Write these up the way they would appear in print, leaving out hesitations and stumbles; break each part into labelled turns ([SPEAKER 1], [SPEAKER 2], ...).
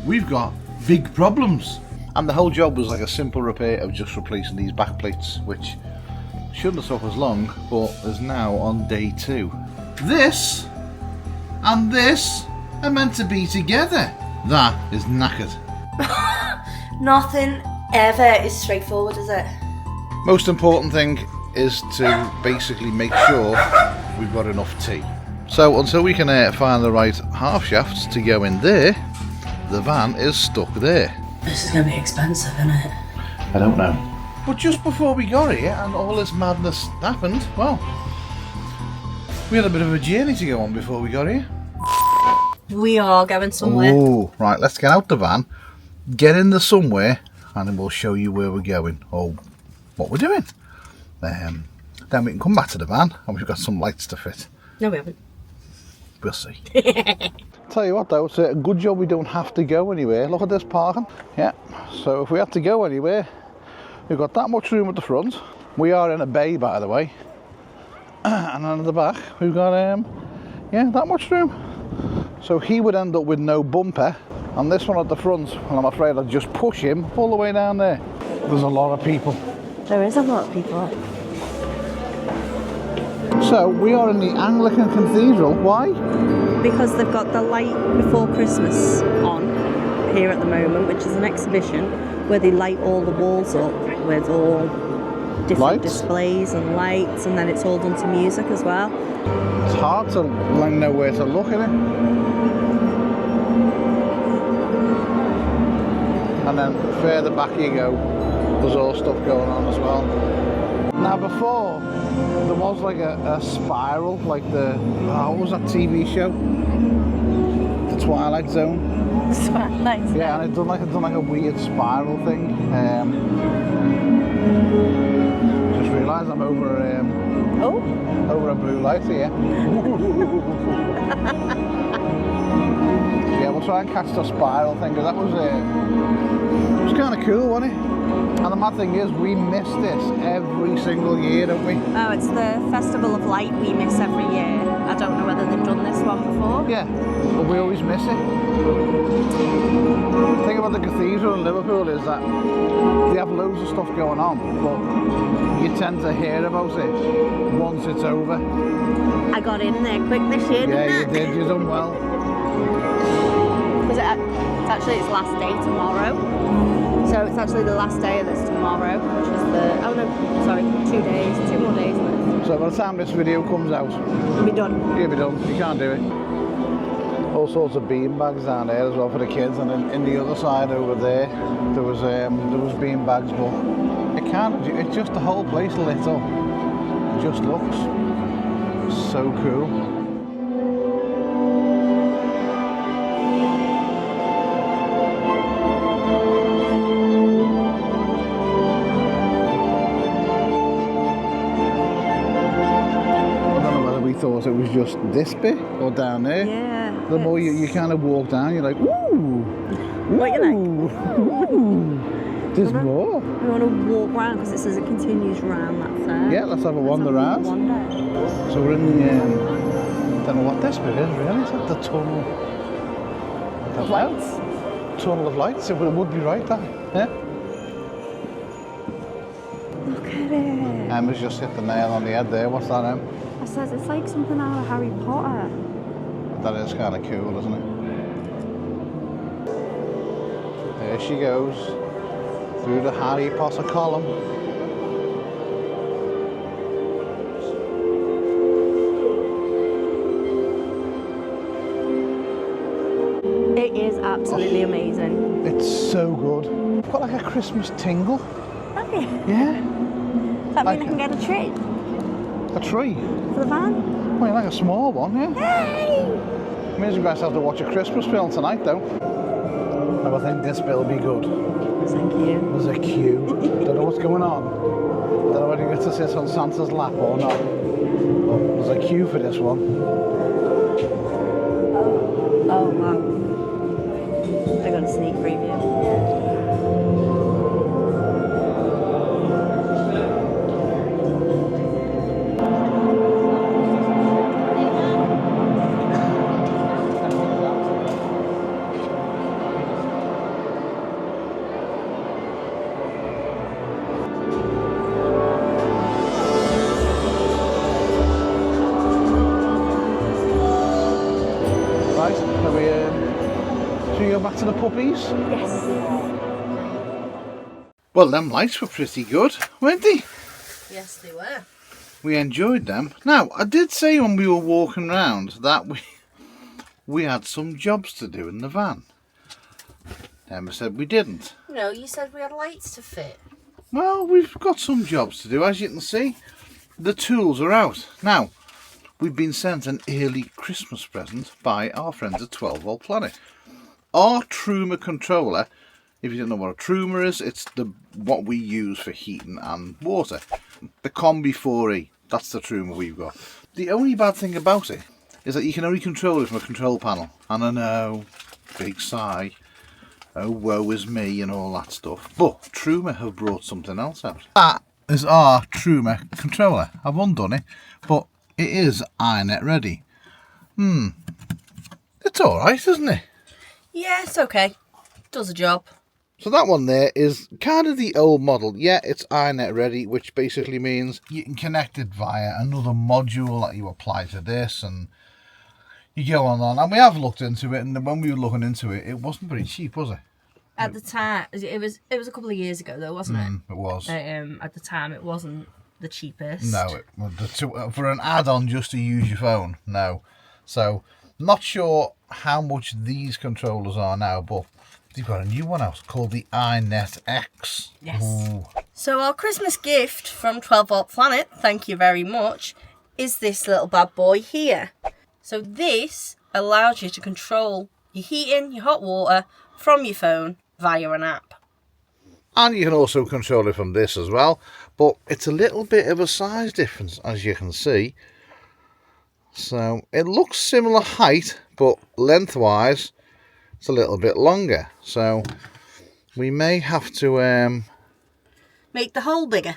[SPEAKER 1] we've got big problems. And the whole job was like a simple repair of just replacing these back plates, which shouldn't have took as long, but is now on day 2. This and this are meant to be together. That is knackered.
[SPEAKER 2] Nothing ever is straightforward, is it?
[SPEAKER 1] Most important thing is to basically make sure we've got enough tea. So until we can find the right half shafts to go in there, the van is stuck there.
[SPEAKER 2] This is going to be expensive, isn't it?
[SPEAKER 1] I don't know. But just before we got here and all this madness happened, well, we had a bit of a journey to go on before we got here.
[SPEAKER 2] We are going somewhere.
[SPEAKER 1] Oh, right, let's get out the van, get in there somewhere, and then we'll show you where we're going, or what we're doing. Then we can come back to the van, and we've got some lights to fit.
[SPEAKER 2] No, we haven't.
[SPEAKER 1] We'll see. Tell you what though, it's a good job we don't have to go anywhere. Look at this parking. Yeah, so if we had to go anywhere, we've got that much room at the front. We are in a bay, by the way. And then at the back, we've got, yeah, that much room. So he would end up with no bumper. And this one at the front, well, I'm afraid I'd just push him all the way down there. There's a lot of people.
[SPEAKER 2] There is a lot of people.
[SPEAKER 1] So we are in the Anglican Cathedral. Why?
[SPEAKER 2] Because they've got the light before Christmas on here at the moment, which is an exhibition where they light all the walls up with all different displays and lights, and then it's all done to music as well.
[SPEAKER 1] It's hard to know where to look at it. And then further back you go, there's all stuff going on as well. Now before, there was like a spiral, like what was that TV show? The Twilight Zone.
[SPEAKER 2] Twilight Zone.
[SPEAKER 1] Yeah, and it done like a weird spiral thing. Just realised I'm over over a blue light here. Yeah, we'll try and catch the spiral thing, because that was it was kind of cool, wasn't it? And the mad thing is, we miss this every single year, don't we?
[SPEAKER 2] Oh, it's the Festival of Light we miss every year. I don't know whether they've done this one before.
[SPEAKER 1] Yeah, but we always miss it. The thing about the cathedral in Liverpool is that they have loads of stuff going on, but you tend to hear about it once it's over.
[SPEAKER 2] I got in there quick this year, didn't I?
[SPEAKER 1] Yeah, you did. You've done well.
[SPEAKER 2] Because it's actually its last day tomorrow. So it's actually the last day of this tomorrow, which is 2 days, 2 more days left.
[SPEAKER 1] So by the time this video comes out,
[SPEAKER 2] You'll be done.
[SPEAKER 1] You'll be done. You can't do it. All sorts of bean bags down there as well for the kids, and then in the other side over there, there was bean bags, but it's just the whole place lit up. It just looks so cool. Thought it was just this bit or down there.
[SPEAKER 2] Yeah.
[SPEAKER 1] The more you kind of walk down, you're like, ooh.
[SPEAKER 2] What you like?
[SPEAKER 1] Ooh. There's more.
[SPEAKER 2] We want to walk around because it says it continues round that side.
[SPEAKER 1] Yeah, let's have a wander around. So we're in the, don't know what this bit is really. Is that the tunnel of lights? Tunnel of lights. It would be right, that. Yeah.
[SPEAKER 2] Look at it.
[SPEAKER 1] Emma's just hit the nail on the head there. What's that, Em?
[SPEAKER 2] It says it's like something out of Harry Potter.
[SPEAKER 1] That is kind of cool, isn't it? There she goes, through the Harry Potter column.
[SPEAKER 2] It is absolutely amazing.
[SPEAKER 1] It's so good. I've got like a Christmas tingle.
[SPEAKER 2] Have you?
[SPEAKER 1] Yeah.
[SPEAKER 2] Does that mean I can get a tree?
[SPEAKER 1] A tree?
[SPEAKER 2] For the van?
[SPEAKER 1] Well, like a small one, yeah.
[SPEAKER 2] Yay!
[SPEAKER 1] Means you guys have to watch a Christmas film tonight, though. I think this bit will be good.
[SPEAKER 2] Thank you.
[SPEAKER 1] There's a queue. Don't know what's going on. Don't know whether you get to sit on Santa's lap or not. But there's a queue for this one.
[SPEAKER 2] Oh, wow. I got a sneak preview.
[SPEAKER 1] go back to the puppies?
[SPEAKER 2] Yes.
[SPEAKER 1] Well, them lights were pretty good, weren't they?
[SPEAKER 2] Yes, they were.
[SPEAKER 1] We enjoyed them. Now, I did say when we were walking around that we had some jobs to do in the van. Emma said we didn't.
[SPEAKER 2] No, you said we had lights to fit.
[SPEAKER 1] Well, we've got some jobs to do. As you can see, the tools are out. Now, we've been sent an early Christmas present by our friends at 12 Volt Planet. Our Truma controller, if you don't know what a Truma is, it's what we use for heating and water. The Combi 4E, that's the Truma we've got. The only bad thing about it is that you can only control it from a control panel. And I know, big sigh, oh woe is me and all that stuff. But Truma have brought something else out. That is our Truma controller. I've undone it, but it is iNet ready. It's alright, isn't it?
[SPEAKER 2] Yeah, it's okay. Does the job.
[SPEAKER 1] So that one there is kind of the old model. Yeah, it's iNet ready, which basically means you can connect it via another module that you apply to this, and you go on. And we have looked into it, and when we were looking into it, it wasn't very cheap, was it?
[SPEAKER 2] At the time, it was a couple of years ago, though, wasn't it?
[SPEAKER 1] It was.
[SPEAKER 2] At the time, it wasn't the cheapest.
[SPEAKER 1] No, for an add-on just to use your phone, no. So, not sure how much these controllers are now, but they've got a new one out called the iNet X.
[SPEAKER 2] Yes.
[SPEAKER 1] Ooh.
[SPEAKER 2] So our Christmas gift from 12 Volt Planet, thank you very much, is this little bad boy here. So this allows you to control your heating, your hot water from your phone via an app.
[SPEAKER 1] And you can also control it from this as well, but it's a little bit of a size difference, as you can see. So it looks similar height, but lengthwise it's a little bit longer. So we may have to
[SPEAKER 2] Make the hole bigger.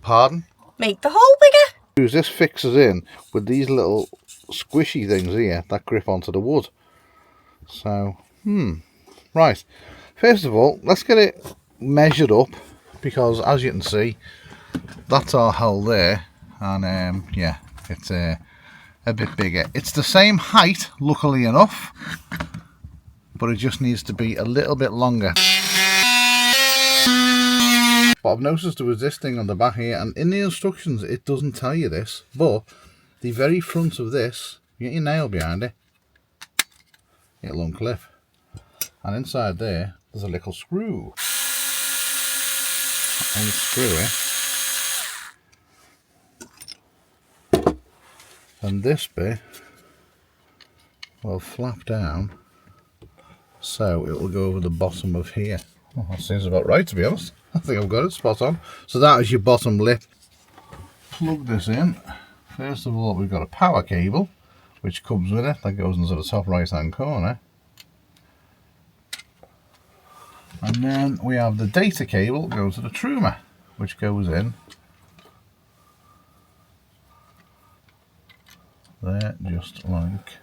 [SPEAKER 1] Pardon?
[SPEAKER 2] Make the hole bigger.
[SPEAKER 1] This fixes in with these little squishy things here that grip onto the wood. So, right. First of all, let's get it measured up, because as you can see, that's our hole there, and yeah, it's a bit bigger. It's the same height, luckily enough, but it just needs to be a little bit longer. But I've noticed there was this thing on the back here, and in the instructions it doesn't tell you this, but the very front of this, you get your nail behind it, it'll unclip, and inside there's a little screw. Unscrew it, and this bit will flap down, so it will go over the bottom of here. Well, that seems about right, to be honest. I think I've got it spot on. So that is your bottom lip. Plug this in. First of all, we've got a power cable which comes with it, that goes into the top right hand corner. And then we have the data cable goes to the Truma, which goes in there, just like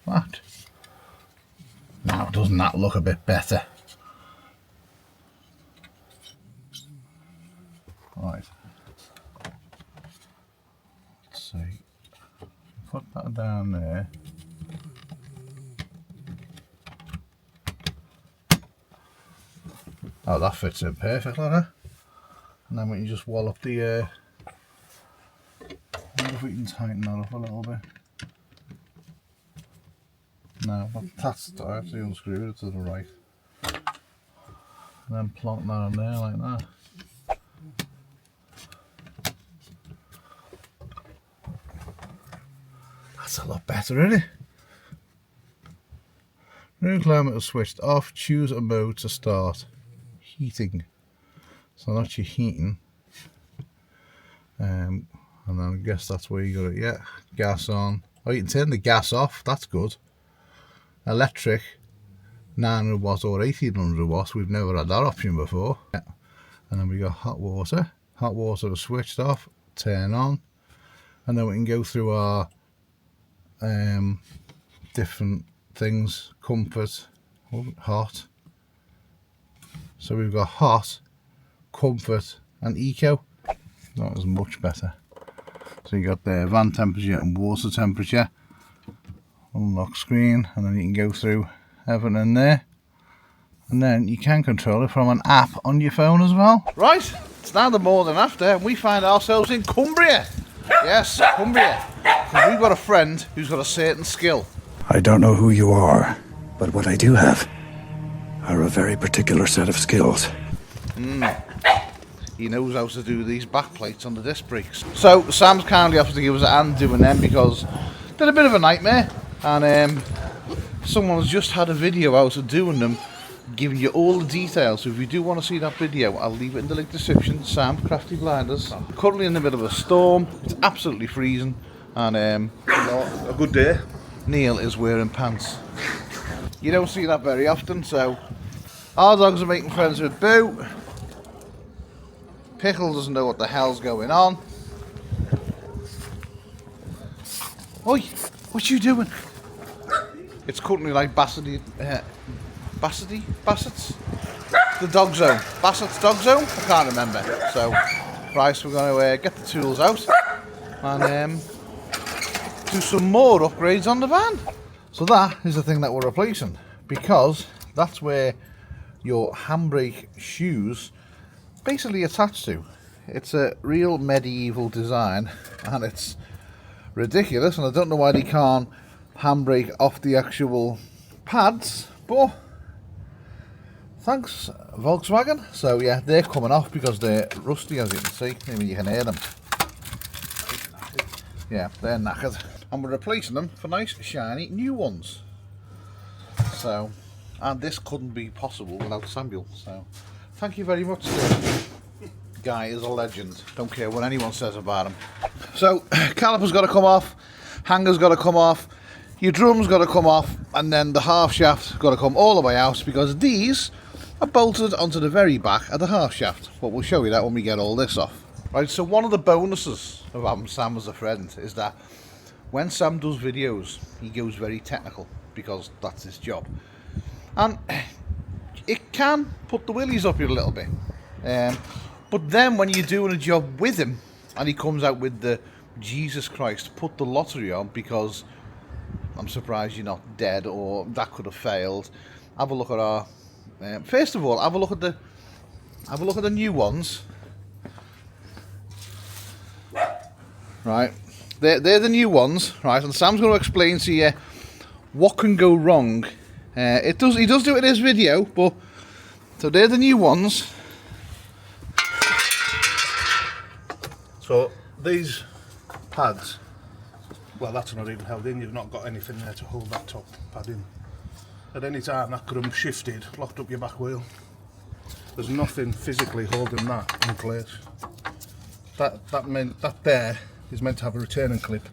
[SPEAKER 1] that. Now, doesn't that look a bit better? Right. Let's see. Put that down there. Oh, that fits in perfect, like that. And then we can just wallop the I wonder if we can tighten that up a little bit. No, that's I actually unscrewed it to the right. And then plonk that on there like that. That's a lot better, isn't it? Room climate is switched off. Choose a mode to start. Heating. So that's your heating. And then I guess that's where you got it. Yeah, gas on. Oh, you can turn the gas off. That's good. Electric, 900 watts or 1800 watts. We've never had that option before. Yeah. And then we got hot water. Hot water is switched off. Turn on. And then we can go through our different things. Comfort, hot. So we've got hot, comfort and eco. That was much better. So you got the van temperature and water temperature. Unlock screen, and then you can go through everything in there. And then you can control it from an app on your phone as well. Right, it's now the morning after and we find ourselves in Cumbria. Yes, Cumbria. Because we've got a friend who's got a certain skill.
[SPEAKER 3] I don't know who you are, but what I do have are a very particular set of skills.
[SPEAKER 1] He knows how to do these back plates on the disc brakes. So Sam's kindly offered to give us a hand doing them because they're a bit of a nightmare. And someone's just had a video out of doing them, giving you all the details. So if you do want to see that video, I'll leave it in the link description. Sam, Crafty Blinders. Currently in the middle of a storm. It's absolutely freezing. And a good day. Neil is wearing pants. You don't see that very often, so our dogs are making friends with Boo. Pickle doesn't know what the hell's going on. Oi, what you doing? It's currently like Bassett's? The dog zone. Bassett's dog zone? I can't remember. So, right, so we're going to get the tools out and do some more upgrades on the van. So that is the thing that we're replacing, because that's where your handbrake shoes basically attached to. It's a real medieval design and it's ridiculous, and I don't know why they can't handbrake off the actual pads, but thanks Volkswagen. So yeah, they're coming off because they're rusty, as you can see. Maybe you can hear them. Yeah, they're knackered, and we're replacing them for nice shiny new ones. So, and this couldn't be possible without Samuel, so thank you very much, sir. Guy is a legend, don't care what anyone says about him. So caliper's got to come off, hanger's got to come off, your drum's got to come off, and then the half shaft's got to come all the way out, because these are bolted onto the very back of the half shaft. But we'll show you that when we get all this off. Right, so one of the bonuses of having Sam as a friend is that when Sam does videos, he goes very technical, because that's his job. And it can put the willies up here a little bit. But then when you're doing a job with him and he comes out with the Jesus Christ, put the lottery on, because I'm surprised you're not dead, or that could have failed. Have a look at our first of all, have a look at the new ones. Right, they're the new ones, right, and Sam's going to explain to you what can go wrong. He does do it in his video, but so they're the new ones.
[SPEAKER 4] So these pads, well, that's not even held in. You've not got anything there to hold that top pad in. At any time that could have shifted, locked up your back wheel. There's nothing physically holding that in place. That there is meant to have a returning clip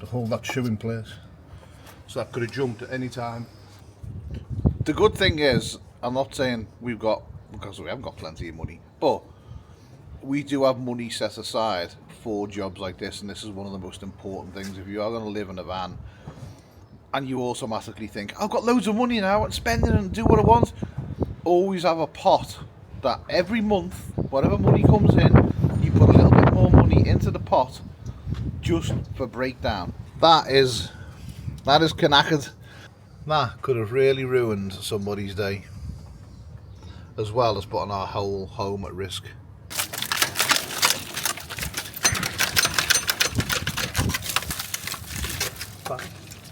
[SPEAKER 4] to hold that shoe in place. So that could have jumped at any time.
[SPEAKER 1] The good thing is, I'm not saying we've got, because we haven't got plenty of money, but we do have money set aside for jobs like this, and this is one of the most important things. If you are going to live in a van and you automatically think, I've got loads of money now and spend it and do what I want, always have a pot that every month, whatever money comes in, you put a little bit more money into the pot just for breakdown. That is knackered. That could have really ruined somebody's day, as well as putting our whole home at risk.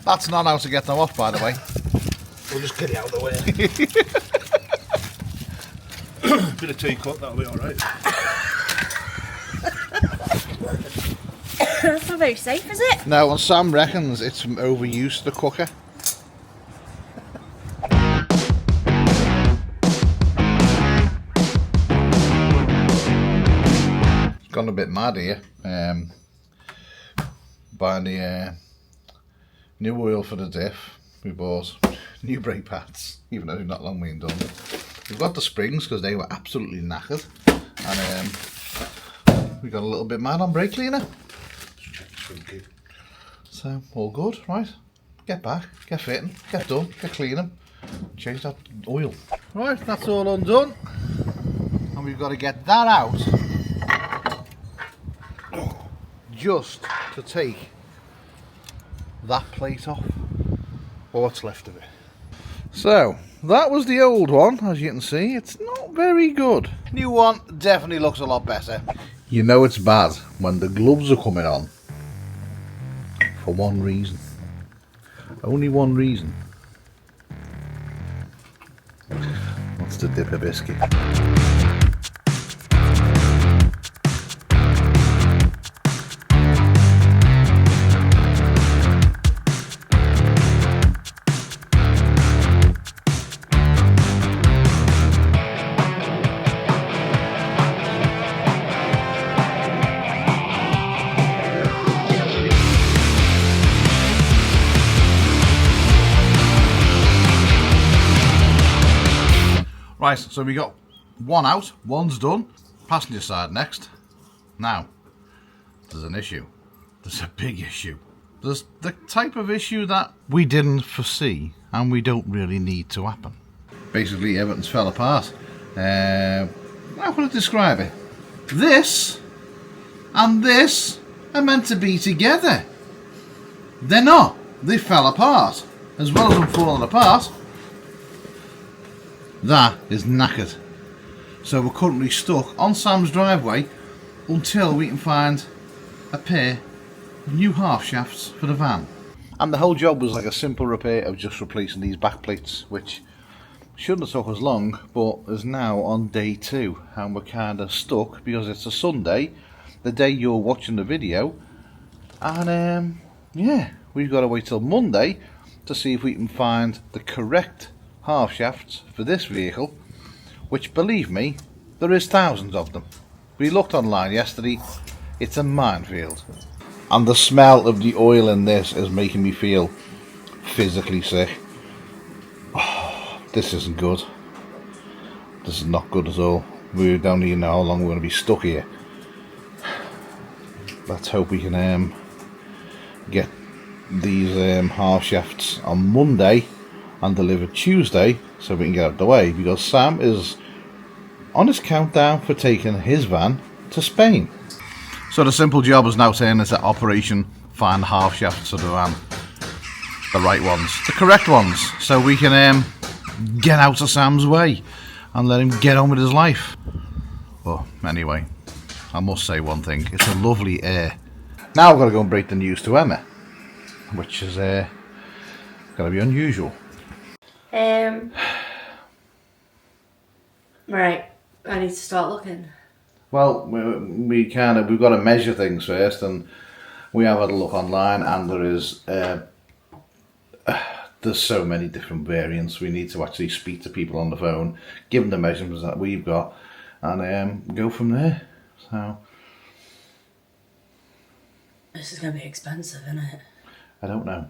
[SPEAKER 1] That's not how to get them off, by the way.
[SPEAKER 4] We'll just get it out of the way. Bit of tea cut, that'll be alright.
[SPEAKER 2] That's not very safe, is it?
[SPEAKER 1] No, and Sam reckons it's from overuse, the cooker. It's gone a bit mad here. Buying the new oil for the diff. We bought new brake pads, even though they've not long been done. We've got the springs because they were absolutely knackered, and we got a little bit mad on brake cleaner. So all good, right? Get back, get fitting, get done, get cleaning, change that oil. Right, that's all undone, and we've got to get that out just to take that plate off, or what's left of it. So, that was the old one. As you can see, it's not very good. New one definitely looks a lot better. You know it's bad when the gloves are coming on. For one reason. Only one reason. That's to dip a biscuit. Right, so we got one out, one's done. Passenger side next. Now, there's an issue. There's a big issue. There's the type of issue that we didn't foresee and we don't really need to happen. Basically, everything's fell apart. How can I describe it? This and this are meant to be together. They're not. They fell apart. As well as them falling apart, that is knackered. So we're currently stuck on Sam's driveway until we can find a pair of new half shafts for the van. And the whole job was like a simple repair of just replacing these back plates, which shouldn't have took us long, but is now on day 2 and we're kind of stuck because it's a Sunday, the day you're watching the video, and yeah, we've got to wait till Monday to see if we can find the correct half shafts for this vehicle, which, believe me, there is thousands of them. We looked online yesterday, it's a minefield. And the smell of the oil in this is making me feel physically sick. Oh, this isn't good. This is not good at all. We don't even know how long we're going to be stuck here. Let's hope we can get these half shafts on Monday and delivered Tuesday so we can get out of the way, because Sam is on his countdown for taking his van to Spain. So the simple job is now saying is that Operation Find Half Shafts of the van. The right ones, the correct ones, so we can get out of Sam's way and let him get on with his life. Well, anyway, I must say one thing, it's a lovely air. Now I've got to go and break the news to Emma, which is going to be unusual.
[SPEAKER 2] Right, I need to start looking.
[SPEAKER 1] Well, we've got to measure things first, and we have had a look online, and there's so many different variants. We need to actually speak to people on the phone, give them the measurements that we've got, and go from there. So
[SPEAKER 2] this is going to be expensive, isn't it?
[SPEAKER 1] I don't know.